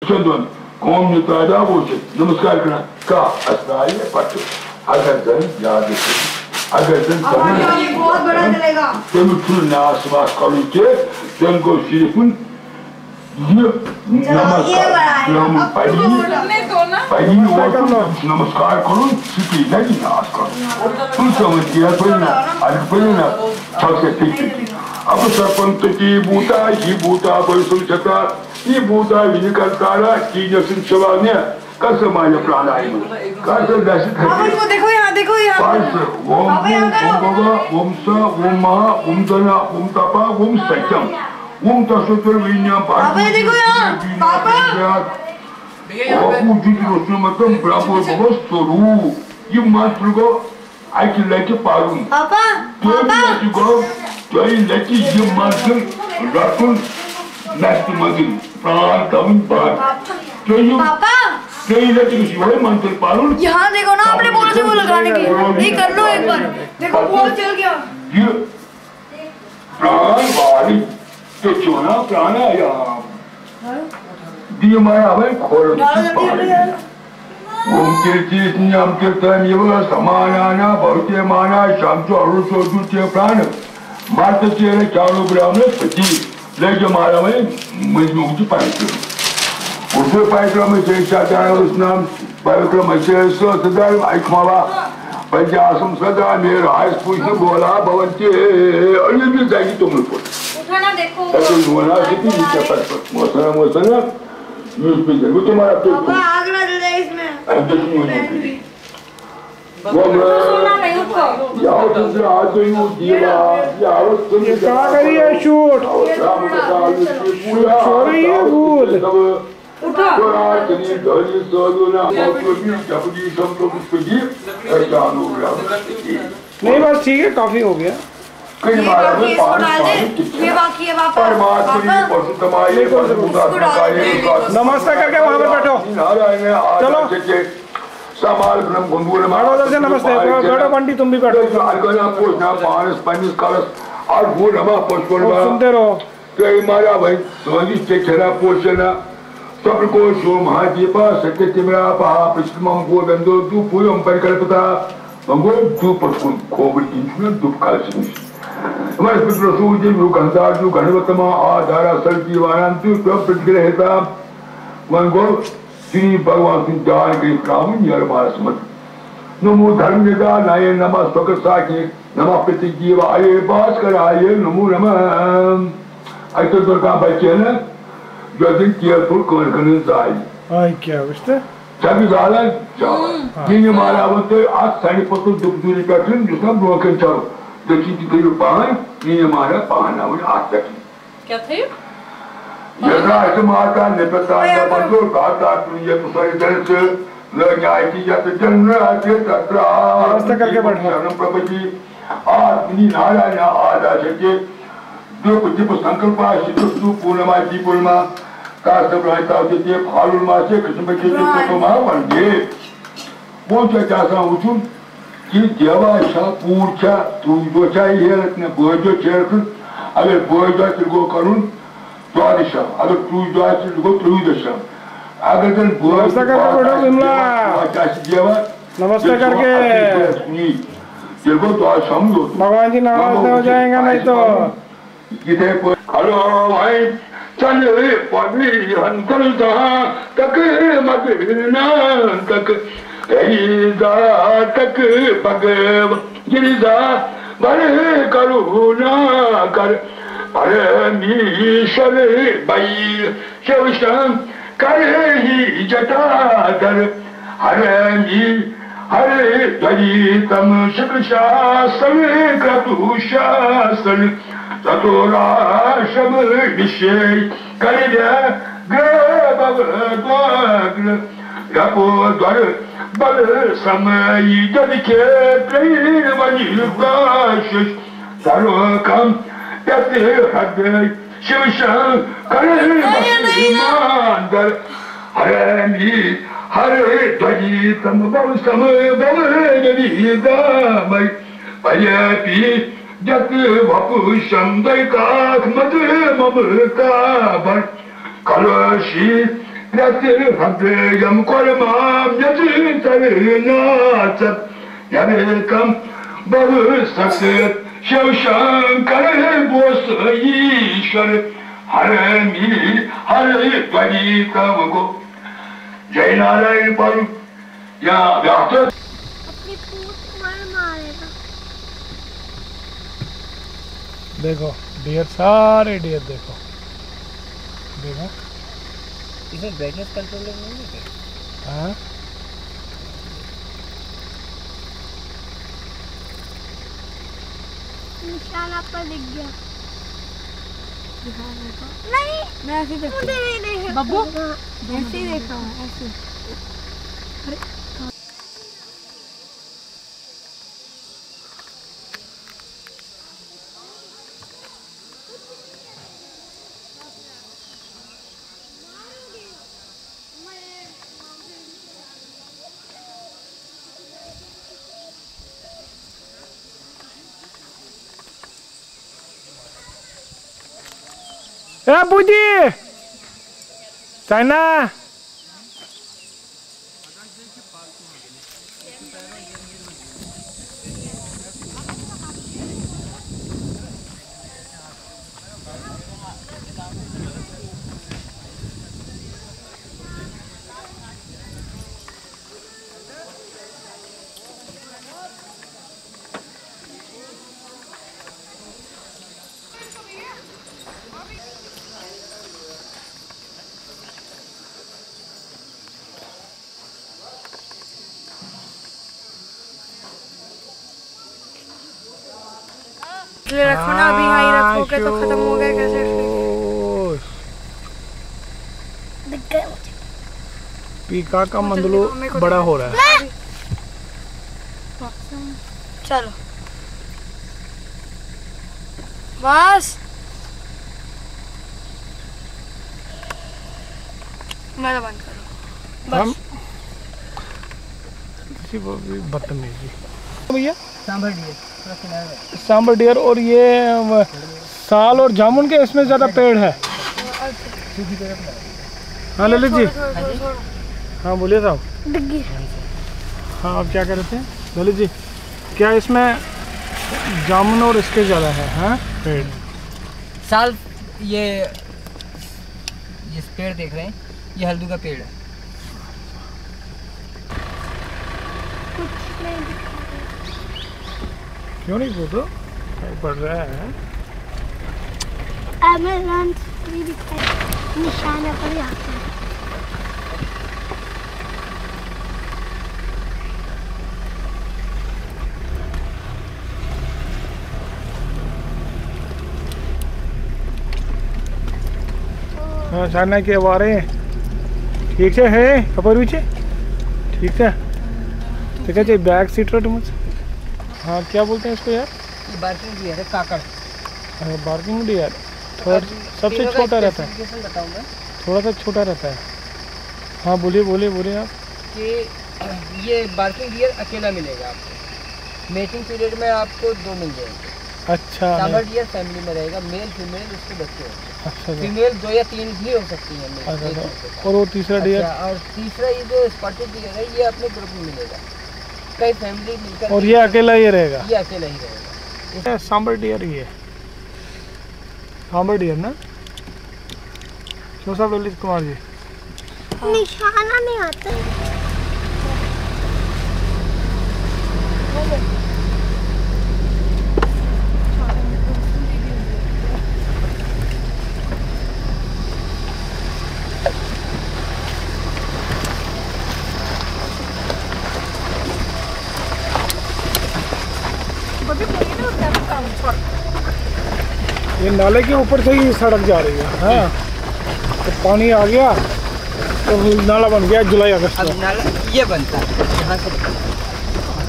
Uçandon, komünitede boşu. Namaskar kıran. Ka, asnayi patı. Agardan yadısı. Agardan हमारे यहाँ ये बहुत बड़ा चलेगा। Temutun nasmas kalınca, dengo şirifun, namaz kılın, payı namaskar kılın, sütü ne namaz kılın. Bu zaman diğer payına, alık payına çok seçtik. Ama sarpantaki buta, iyi buta, boysun çata, iyi buta, vini kalkara, kinyasın çalanı, kasamaya pranayım. Kasam dersi पापा इसको देखो यहाँ Varsa, पापा यहाँ करो baba, sa, ma, dana, tapa, satyam. Tasotar vinyam, पापा ये देखो यहाँ पापा Ucuz Osmanlı'dan bravo baba soru. You must go. I can let you parun. पापा Don't let you go. Don't let you must rakun. Nasty mother. Pran coming back. Don't you? पापा Don't let you show him until parun. यहाँ देखो ना आपने बोला था वो लगाने की ये कर लो एक बार देखो बहुत चल गया You. Pran bari. तो चोना प्राण आया. दिए माया भाई खोल. Om kirtiyam kirtam yeva samanana bhautyamana shamcho aruso dutya prana marta chere chalu brahmane pati lege mara mein mujmuji paitro usse paitro mein checha jana usnam paitro mein cheso sadar aikmava panjasam sada mer ais pushna bola bhavanti aye bhi jagi tumne pot उठाना देखो ऐसे होना कितनी नीचे पर मौसम news पे वो तुम्हारा तो पापा आग ना जल जाए इसमें वो यार तुझे आज तो यूँ दिया यार तुम क्या करी है शूट सॉरी ये भूल उठा नहीं बस ठीक है काफी हो गया कई ये बार बाकी इसको डाल दे ये बाकी है पापा नमस्ते करके वहाँ पे बैठो चलो समाल ब्रह्म गुंडूर बैठो उधर से नमस्ते बैठो बंटी तुम भी बैठो अलगना पोषना पानस पंडित कलश और वो रमा पुष्पन सुनते रहो तो हमारा भाई स्वामी के खरा पोषना सब को शो महादीपा सत्य तिमरा पहा पश्चिमम गो बंदो तू पूयम परिकल्पता मंगो तू पटकुन कोबर किंचुन दुप कालसिन हमारे पुत्र सूर्य जो गंधार जो गणवतमा आधारा सल्की वारांतु तो प्रतिग्रहता मंगो श्री भगवान की जान के काम नियर मारसमत नमो धर्म निदा नाय नमः स्वक साखी नमः प्रतिजीव आये बास कर आये नमो नमः ऐसे तो का बच्चे ने जो दिन केयरफुल करने जाए आई क्या बुझते सभी ज़ाला जिन हमारा वक्त आज साइड पर तो दुख दूरी पैटर्न जिसका ब्रोकन चलो देखिए कि कहीं पान ये हमारा पान है वो आज तक क्या थे यदा ऐसे माता ने पता है बंदो गाता तुझे तो सारे दर से लग्याई की जाते जन्म आते तत्रा करके बैठो शरण प्रभु जी आज नी नारायण आदा सके जो कुछ संकल्प शितु पूर्णिमा जी पूर्णिमा कास्ट ब्राह्मण होते फालुन मासे कृष्ण के तो महावंदे वो क्या उचुन कि देवा शा पूर्चा तू जो चाहिए ने बोजो चेरकुन अगर बोजो तिरगो करुन द्वादशा अगर तू जो तिरगो त्रयोदशा अगर तन नमस्ते करके बैठो विमला नमस्ते करके तिरगो द्वादशा भगवान जी नाराज हो जाएंगे नहीं तो हेलो भाई चले पड़ी हंतर तक मदना तक गिरिजा तक भगव गिरिजा भरे करुणा कर अरे मीशर बैल शिवशं करे ही जटाधर हरे मी हरे दलितम शिवशासन क्रतुशासन ततोराशम विषय कलिया ग्रबवद्वाग्र रपोद्वर बल समय जद के प्रेम वनिर्वाश सर्वकम यते हृदय शिवशं करे मंदर हरे मी हरे ध्वजितम बल समय बल गविदामय पयपि जत वपुषं दैकात्मज ममता भर कलशी रत्नभव्यं कुर्मां यजितविनाशत् यमेकं बहुसकृत् शिवशंकर बोस ईश्वर हरमी हरे त्वरितम गो। जय नारायण पर या व्याप्त अपनी पूछ मारेगा। देखो डियर, सारे डियर देखो देखो। इसमें ब्राइटनेस कंट्रोलर नहीं है क्या? हाँ निशान आपका दिख गया। नहीं मैं ऐसे ही देखता हूँ। बब्बू ऐसे ही देख रहा हूँ ऐसे। अरे बूजी चाइना रखो ना, अभी हाई रखोगे तो खत्म हो गया कैसे? दिख गया मुझे। पीका का मंदलू बड़ा हो रहा है। चलो बस मैं तो बंद करूँ हम बस। बदतमीजी भैया। सांभर डियर, थोड़ा किनारे में। सांबर डियर। और ये साल और जामुन के इसमें ज़्यादा पेड़ है। हाँ ललित जी। हाँ बोलिए साहब। डिग्गी हाँ आप क्या कह रहे थे ललित जी? क्या इसमें जामुन और इसके ज़्यादा है? हाँ पेड़ साल ये पेड़ देख रहे हैं, ये हल्दू का पेड़ है। क्यों नहीं वो तो पड़ रहा है। अमेज़न भी दिखाई निशान पर यहाँ पे। हाँ चाइना के बारे ठीक है खबर हुई ठीक है ठीक है जी। बैक सीट रो मुझे। हाँ क्या बोलते हैं इसको यार? ये बार्किंग डियर है, काकड़। बार्किंग डियर थोड़ा सबसे छोटा रहता है। बताऊँ मैं थोड़ा सा छोटा रहता है। हाँ बोलिए बोलिए बोलिए आप। कि ये बार्किंग डियर अकेला मिलेगा आपको। मेटिंग पीरियड में आपको 2 मिल जाएंगे। अच्छा सांभर डियर फैमिली में रहेगा, मेल फीमेल उसके बच्चे होंगे। अच्छा फीमेल 2 या 3 भी हो सकती है। अच्छा। और वो तीसरा डियर? और तीसरा ये जो स्पॉटेड डियर है, ये अपने ग्रुप में मिलेगा, कई फैमिली मिलकर। और ये अकेला ही रहेगा? ये अकेला ही रहेगा। सांबर डियर ही है। सांबर डियर ना क्यों साहब ललित कुमार जी? निशाना नहीं आता। ये नाले के ऊपर से ही सड़क जा रही है। हाँ तो पानी आ गया तो नाला बन गया जुलाई अगस्त अब में। नाला ये बनता है यहाँ से।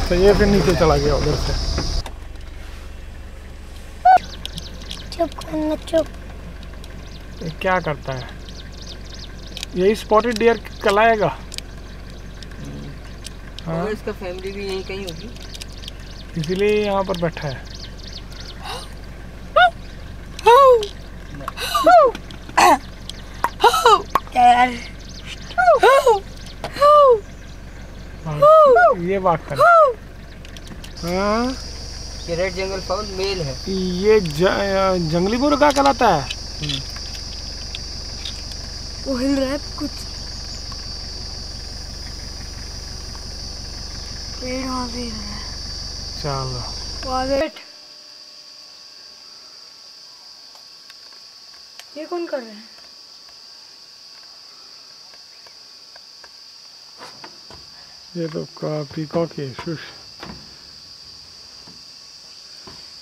तो ये फिर नीचे चला गया उधर से। चुप करना चुप। ये क्या करता है? यही स्पॉटेड डियर कहलाएगा। हाँ और इसका फैमिली भी यहीं कहीं होगी, इसीलिए यहाँ पर बैठा है। क्या यार ये बात कर। हाँ ये रेड जंगल फाउल मेल है। ये जंगली मुर्गा कहलाता है। वो हिल रहा है कुछ पेड़ वहाँ पे हिल रहा है। चलो ये कौन कर रहे हैं? ये तो पीकॉक है।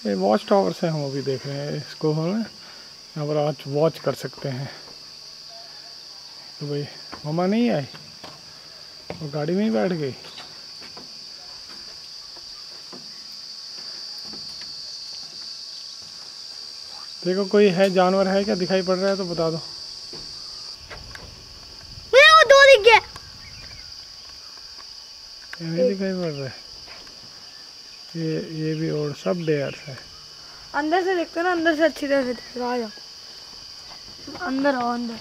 ये वॉच टावर से हम अभी देख रहे हैं इसको। हम यहाँ पर आज वॉच कर सकते हैं। तो भाई मम्मा नहीं आई, वो गाड़ी में ही बैठ गई। देखो कोई है, जानवर है क्या, दिखाई पड़ रहा है तो बता दो। मुझे वो दो दिख गए। नहीं दिखाई पड़ रहा है। ये भी और सब डेयर्स है। अंदर से देखते हो ना, अंदर से अच्छी तरह से देखो। आ जाओ अंदर, आओ अंदर।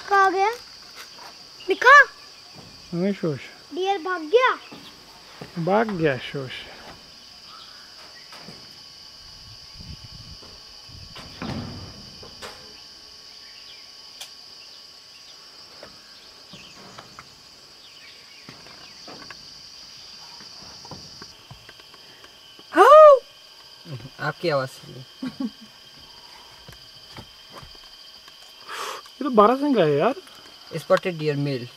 कहाँ गया? दिखा? नहीं शोश, डियर भाग गया। भाग गया शोश। आपकी आवाज सुनिए। ये तो 12 सिंह है यार। Spotted deer male.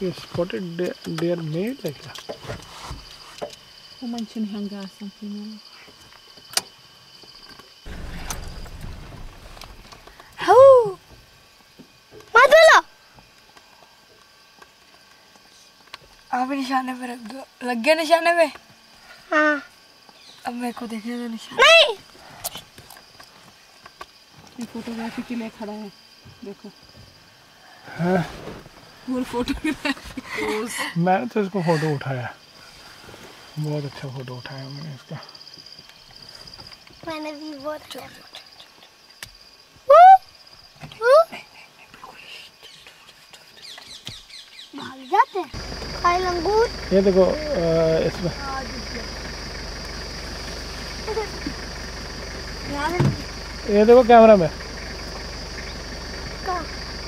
ये स्पॉटेड डियर मेल है क्या? Hoe mensen gaan gaan zijn. मत बोलो। आप निशाने पे रख दो। लग गया निशाने पे? हाँ। अब मेरे को देखने दो निशाने। नहीं। ये फोटोग्राफी के लिए खड़ा है, देखो। हाँ। वो फोटोग्राफी। मैंने तो इसको फोटो उठाया, बहुत अच्छा फोटो उठाया मैंने इसका। मैंने भी बहुत अच्छा। भाग जाते हैं। खाए लंगूर। ये देखो इसमें ये देखो कैमरा में,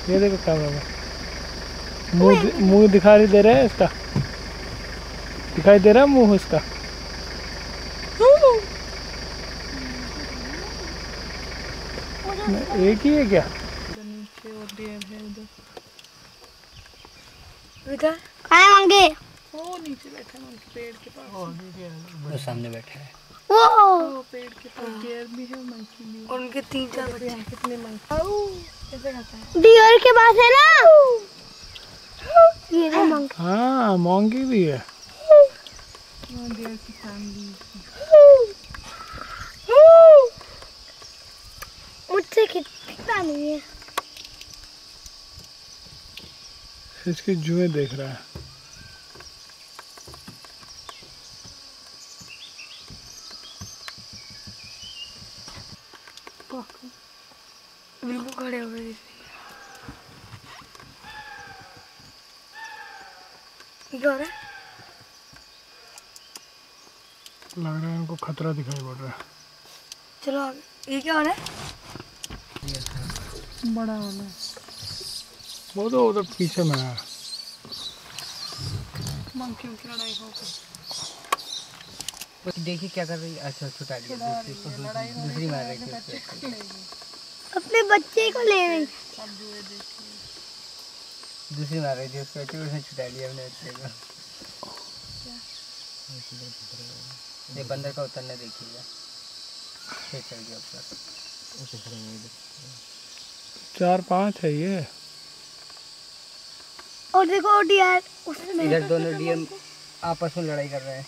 ये देखो कैमरा में मुंह दिखाई दे रहा है इसका, दिखाई दे रहा है मुंह इसका। एक ही है क्या? इधर खाए होंगे। वो नीचे बैठा है उनके पेड़ के पास। वो सामने बैठा है। वो पेड़ के पास डियर भी है, मंकी भी है। उनके 3-4 बच्चे हैं। कितने मंकी कैसे करता है? डियर के पास है ना। ये है मंकी। हाँ मोंगी भी है। हाँ डियर की फैमिली। मुझसे खिंचता नहीं है। इसके जुए देख रहा है। बिल्कुल खड़े हो गए। क्या हो रहा है? लग रहा है इनको खतरा दिखाई पड़ रहा है। चलो आगे। ये क्या हो रहा है? बड़ा वाला वो तो उधर पीछे में है। मंकियों की लड़ाई हो गई। देखिए क्या कर रही है। अच्छा छुटा लिया, दूसरी मार रही थी उसको। अपने बच्चे को ले रही। दूसरी मार रही थी उसको, उसने छुटा लिया अपने बच्चे को। ये बंदर का उतरना देखिएगा, फिर चल गया ऊपर। 4-5 है ये। और देखो डियर उसमें इधर दोनों डियर आपस में लड़ाई कर रहे हैं।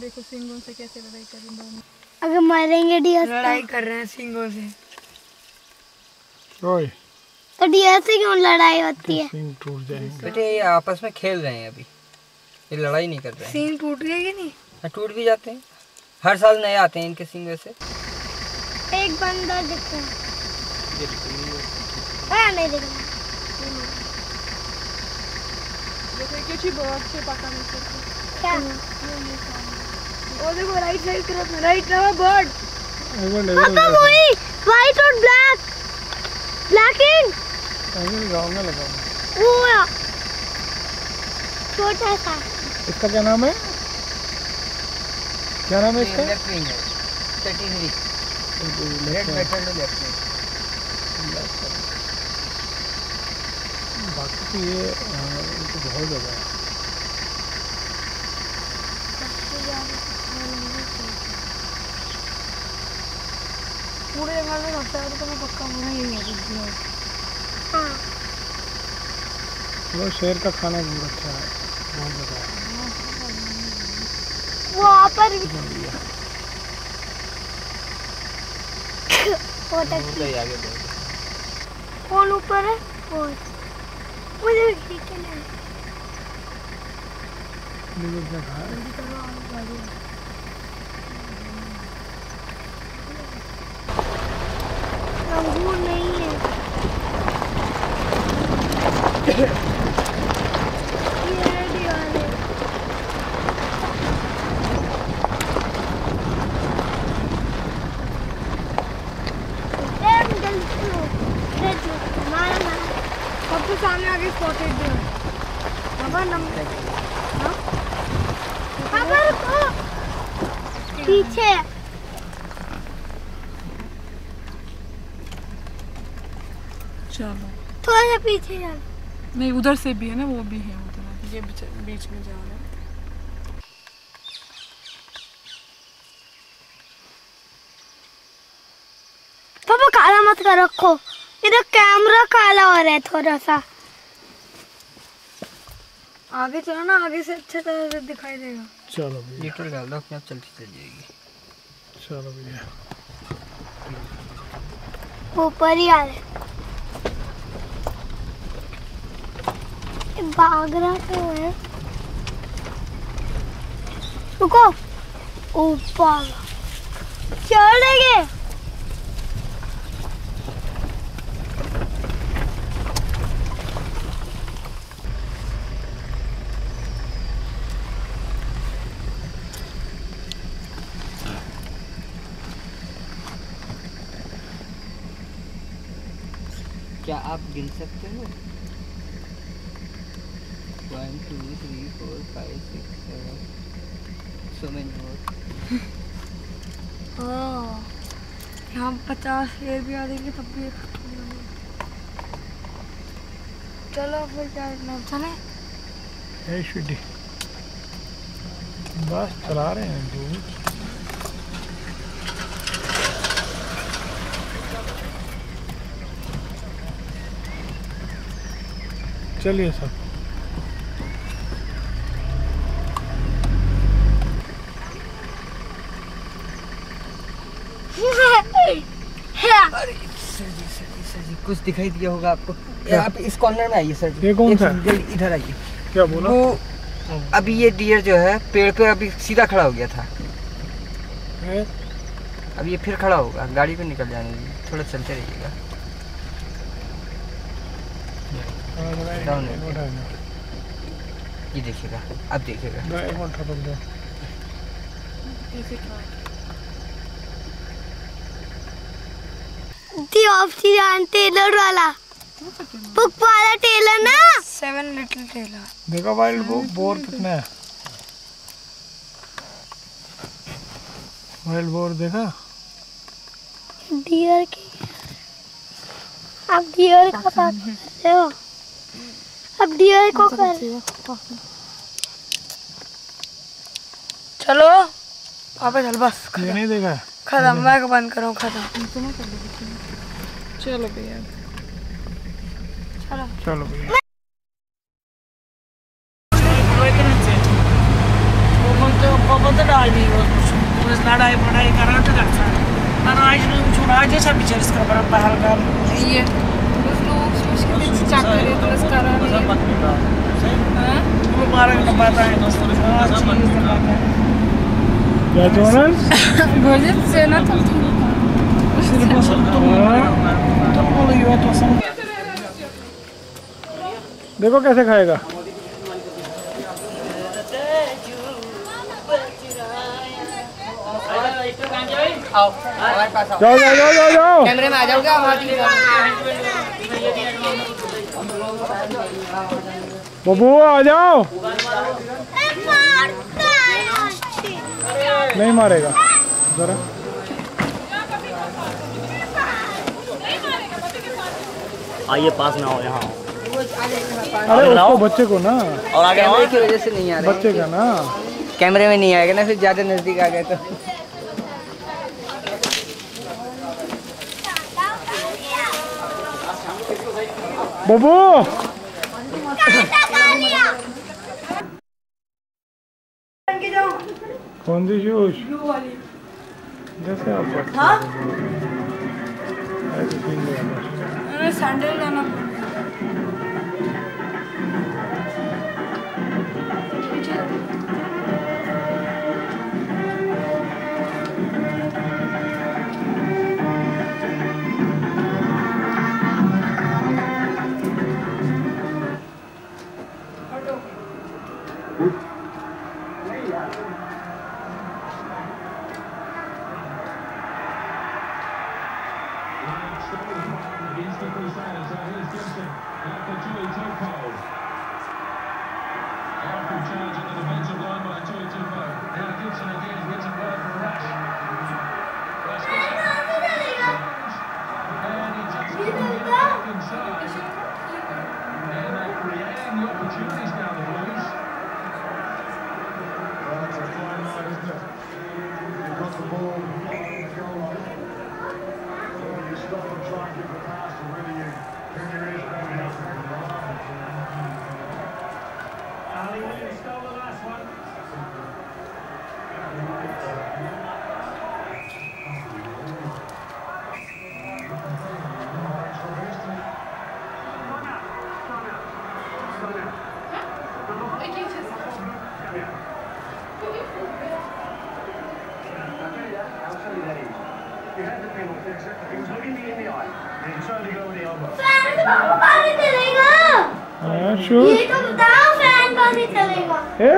देखो सिंगों से कैसे लड़ाई कर रहे हैं दोनों। अगर मारेंगे डियर लड़ाई कर रहे हैं सिंगों से। ओए तो डियर से क्यों लड़ाई होती है? सिंग टूट जाएंगे। बेटे ये आपस में खेल रहे हैं अभी, ये लड़ाई नहीं कर रहे हैं। सींग टूट गए कि नहीं? टूट भी जाते हैं, हर साल नए आते हैं इनके सिंग वैसे। एक बंदर दिखता है। हाँ, नहीं दिख रहा। क्या? वो देखो राइट साइड तरफ में, राइट ना बर्ड। पापा वही व्हाइट और ब्लैक एंड गाँव में लगा वो छोटा सा। इसका क्या नाम है? क्या नाम है इसका? लेफ्ट विंग है, सेटिनरी रेड मेटल लेफ्ट विंग। बाकी तो ये तो बहुत ज़्यादा है। पूरे जंगल में सबसे ज़्यादा तो मैं पक्का होना यही है। हाँ, वो शेर का खाना बहुत अच्छा है, बहुत ज़्यादा है। वहाँ पर कौन ऊपर है? मुझे खींचना है। अंगूर नहीं है। ये रेडी वाले। सबसे सामने आगे स्पॉटेड भी है। बाबा नंबर पीछे चलो थोड़ा सा पीछे चल। नहीं, उधर से भी है ना, वो भी है उधर। ये बीच में जा रहा है। पापा काला मत कर रखो, इधर कैमरा काला हो रहा है थोड़ा सा। आगे चलो ना, आगे से अच्छे तरह से दिखाई देगा। चलो भैया, लीटर डाल दो, अपने आप चलती चल जाएगी। चलो भैया, ऊपर ही आ रहे। भाग रहा तो है। रुको, ऊपर चढ़ेंगे। क्या आप गिन सकते हो? 1 2 3 4 5 6 7 so many more। यहाँ 50 शेर भी आ जाएंगे तब भी चलो फिर क्या चले। शुद्धि बस चला रहे हैं दूर। चलिए सब। अरे सर जी कुछ दिखाई दिया होगा आपको। आप इस कॉर्नर में आइए सर जी। ये कौन सा? इधर आइए। क्या बोला? वो अभी ये डियर जो है पेड़ पे अभी सीधा खड़ा हो गया था। अब ये फिर खड़ा होगा, गाड़ी पे निकल जाने दीजिए, थोड़ा चलते रहिएगा। ये देखिएगा, अब देखिएगा। ऑप्शन टेलर वाला बुक वाला टेलर ना। 7 लिटिल टेलर। देखो वाइल्ड बोर कितना है? वाइल्ड बोर देखा? डियर की अब डियर का बात करते हो। अब डियर को कर चलो पापा चल बस ये नहीं देखा है? खत्म। मैं बंद करूँ, खत्म। चलो भैया, चलो भैया। पढ़ाई करा तो आज छोड़ा जैसा बिचार पहलगाम ये मुबारक बात है। क्या जोनन Gözüm seni tuttu. देखो कैसे खाएगा। आओ हमारे पास आओ। जाओ जाओ जाओ जाओ जाओ। कैमरे में आ जाओगे आप? बबू आ जाओ। नहीं मारेगा जरा। आइए पास में आओ यहाँ। अरे उसको बच्चे को ना, और आगे आओ। कैमरे की वजह से नहीं आ रहा बच्चे का ना। कैमरे में नहीं आएगा ना, फिर ज्यादा नजदीक आ गए तो। बबू कौन सी शूज? जैसे आप ऐसे सीन में सैंडल लाना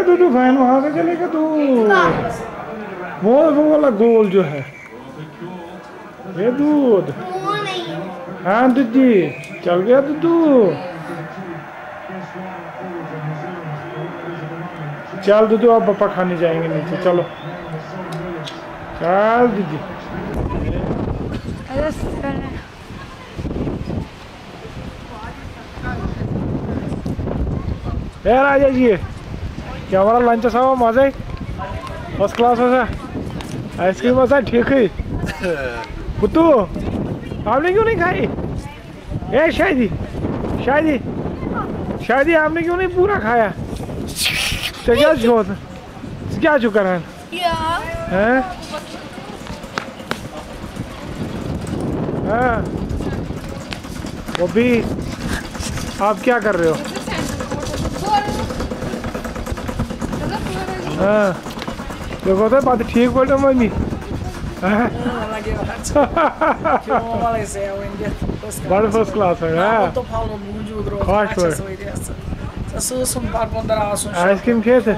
दूधू फैन वहां से चलेगा तू। वो वाला गोल जो है ये दूध। हाँ दूधी चल गया दूधू। चल दूधू अब पापा खाने जाएंगे नीचे। चलो चल दीदी। यार आ जाइए। क्या हमारा लंच असा मजा है फर्स्ट क्लास असा। आइसक्रीम असा ठीक है। पुत्तू आपने क्यों नहीं खाई? ए शायदी शायदी शायदी आपने क्यों नहीं पूरा खाया? तो क्या छोड़ क्या चुका है? हैं? हाँ वो भी आप क्या कर रहे हो? हाँ देखो तो बात ठीक बोल रहा मम्मी। बड़ा फर्स्ट क्लास है। आइसक्रीम खे थे?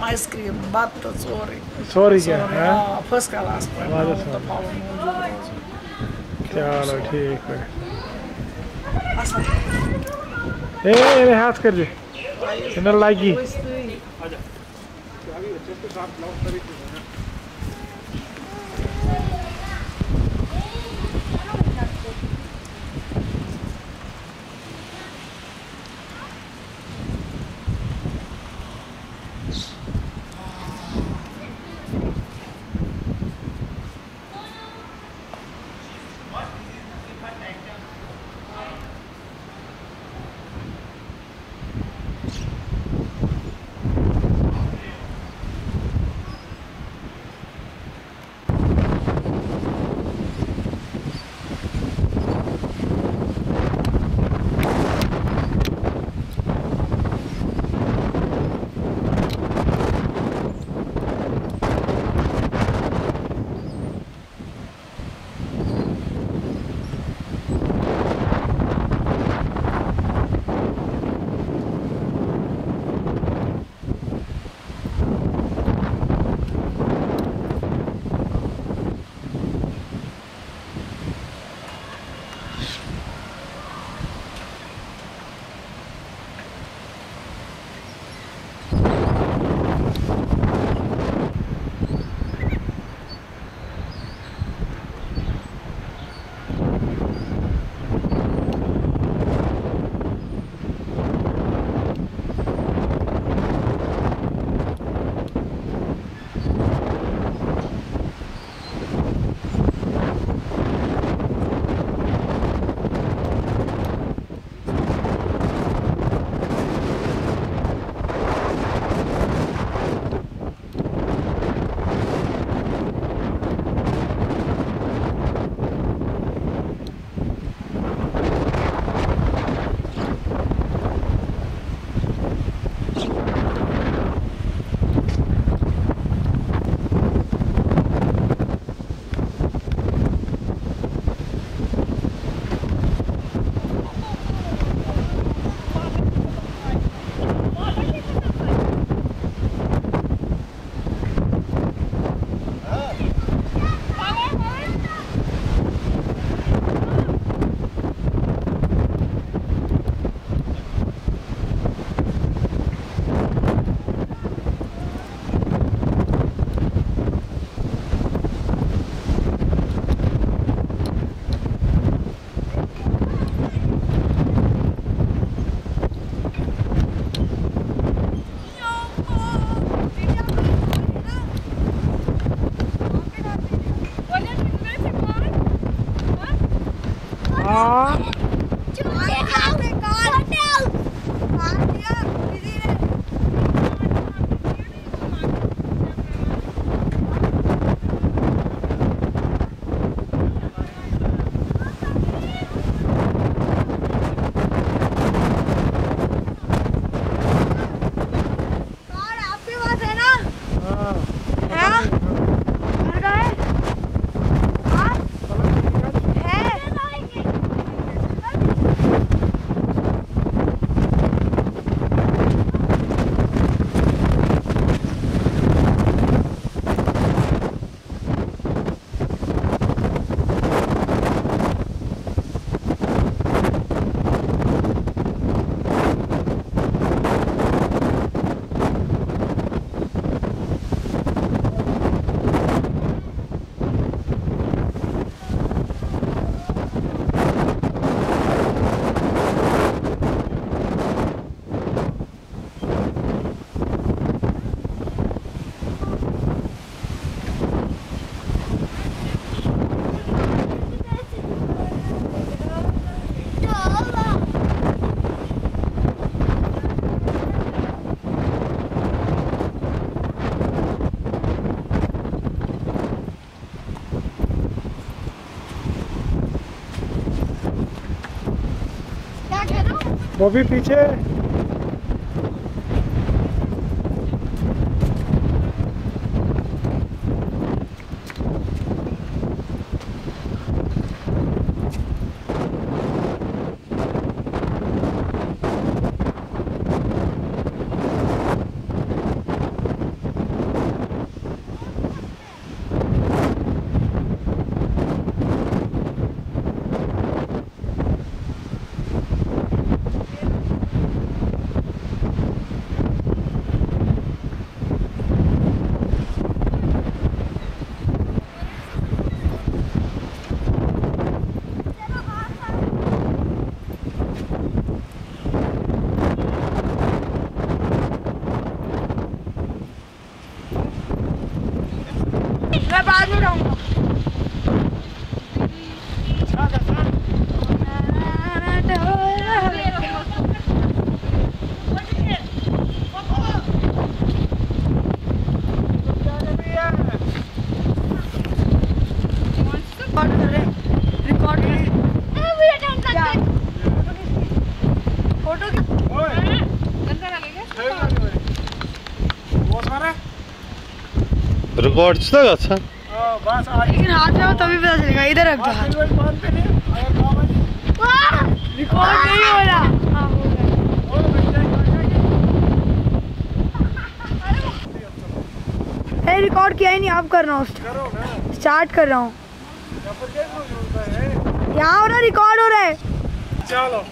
आइसक्रीम बात सॉरी क्या फर्स्ट क्लास। चलो ठीक है। ए हाथ कर दे इन्हें लागी। वो भी पीछे। मैं बाद में रहूँगा। रिकॉर्ड फोटो रिकॉर्ड अच्छा। लेकिन हाथ में तभी पता चलेगा। इधर रख दो हाथ। रिकॉर्ड नहीं हो रहा। अरे रिकॉर्ड किया ही नहीं। आप कर रहा हूँ। स्टार्ट कर रहा हूँ। यहाँ हो रहा रिकॉर्ड हो रहा है। चलो